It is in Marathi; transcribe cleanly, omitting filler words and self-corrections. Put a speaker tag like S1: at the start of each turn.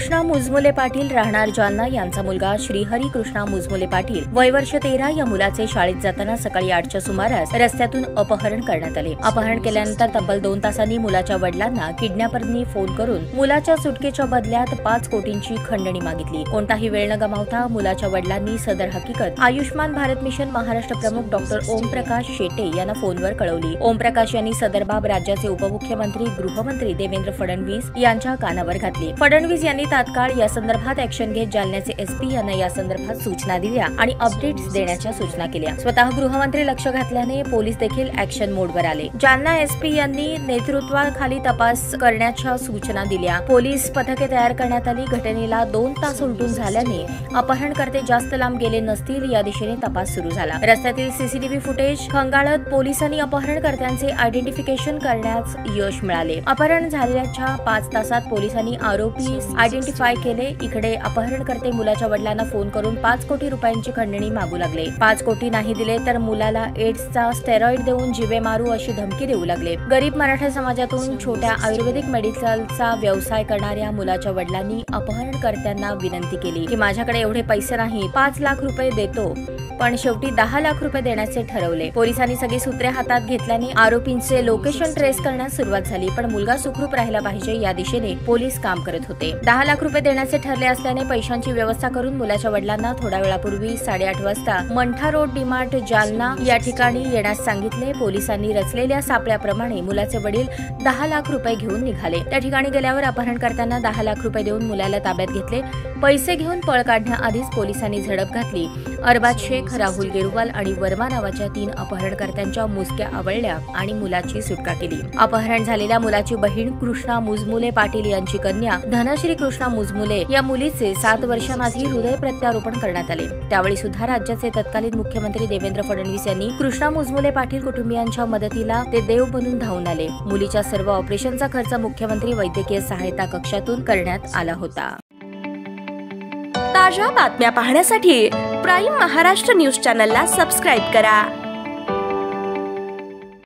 S1: कृष्णा मुजमुले पाटील राहणार जालना यांचा मुलगा श्रीहरी कृष्णा मुजमुले पाटील वय वर्ष 13 या मुलाचे शाळेत जाताना सकाळी 8च्या सुमारास रस्त्यातून अपहरण करण्यात आले। अपहरण केल्यानंतर तब्बल 2 तासांनी मुलाच्या वडिलांना किडनॅपरनी फोन करून मुलाच्या सुटकेच्या बदल्यात 5 कोटींची खंडणी मागितली। कोणताही वेळ न गमावता मुलाच्या वडिलांनी सदर हकीकत आयुष्मान भारत मिशन महाराष्ट्र प्रमुख डॉक्टर ओमप्रकाश शेटे यांना फोनवर कळवली। ओमप्रकाश यांनी सदर बाब राज्याचे उपमुख्यमंत्री गृहमंत्री देवेंद्र फडणवीस यांच्या कानावर घातली। फडणवीस यांनी तात्काळ या संदर्भात ऍक्शन घेत जालन्याचे एसपी यांना या संदर्भात सूचना दिल्या आणि अपडेट्स देण्याच्या सूचना केल्या। स्वतः गृहमंत्री लक्ष घातल्याने पोलीस देखील ऍक्शन मोडवर आले। जालना एसपी यांनी नेतृत्वाखाली तपास करण्याच्या सूचना दिल्या। पोलीस पथके तयार करण्यात आली। घटनेला 2 तास उलटून झाल्याने अपहरणकर्ते जास्त लांब गेले नसतील या दिशेने तपास सुरू झाला। रस्त्यातील सीसीटीव्ही फुटेज खंगाळत पोलिसांनी अपहरणकर्त्यांचे आयडेंटिफिकेशन करण्यास यश मिळाले। अपहरण झाल्याच्या 5 तासात पोलिसांनी आरोपी आयडेंटिफाय केले। इकडे अपहरणकर्ते मुलाच्या वडिलांना फोन करून 5 कोटी रुपयांची खंडणी मागू लागले। 5 कोटी नाही दिले तर मुलाला एड्सचा स्टेरॉइड देऊन जीवे मारू अशी धमकी देऊ लागले। गरीब मराठा समाजातून छोट्या आयुर्वेदिक मेडिकलचा व्यवसाय करणाऱ्या मुलाच्या वडिलांनी अपहरणकर्त्यांना विनंती केली की माझ्याकडे एवढे पैसे नाही, 5 लाख रुपये देतो, पण शेवटी 10 लाख रुपये देण्याचे ठरवले। पोलिसांनी सगळी सूत्रे हातात घेतल्याने आरोपींचे लोकेशन ट्रेस करण्यास सुरुवात झाली, पण मुलगा सुखरूप राहिला पाहिजे या दिशेने पोलीस काम करत होते। 10 लाख रुपये देण्याचे ठरले असल्याने पैशांची व्यवस्था करून मुलाच्या वडिलांना थोड्या वेळापूर्वी 8:30 वाजता मंठा रोड डीमार्ट जालना या ठिकाणी येण्यास सांगितले। पोलिसांनी रचलेल्या सापळ्याप्रमाणे मुलाचे वडील 10 लाख रुपये घेऊन निघाले। त्या ठिकाणी गेल्यावर अपहरणकर्त्यांना 10 लाख रुपये देऊन मुलाला ताब्यात घेतले। पैसे घेऊन पळ काढण्याआधीच पोलिसांनी झडप घातली। अरबाज शेख, राहुल गेरुवाल आणि वर्मा नावाच्या 3 अपहरणकर्त्यांच्या मुसक्या आवळल्या आणि मुलाची सुटका केली। अपहरण झालेल्या मुलाची बहीण कृष्णा मुजमुले पाटील यांची कन्या धनश्री कृष्णा मुजमुले या मुलीचे 7 वर्षांआधी हृदय प्रत्यारोपण करण्यात आले। त्यावेळी सुद्धा राज्याचे तत्कालीन मुख्यमंत्री देवेंद्र फडणवीस यांनी कृष्णा मुजमुले पाटील कुटुंबियांच्या मदतीला ते देव बनून धावून आले। मुलीच्या सर्व ऑपरेशनचा खर्च मुख्यमंत्री वैद्यकीय सहायता कक्षातून करण्यात आला होता।
S2: ताज्या बातम्या पाहण्यासाठी प्राईम महाराष्ट्र न्यूज चॅनलला सबस्क्राईब करा।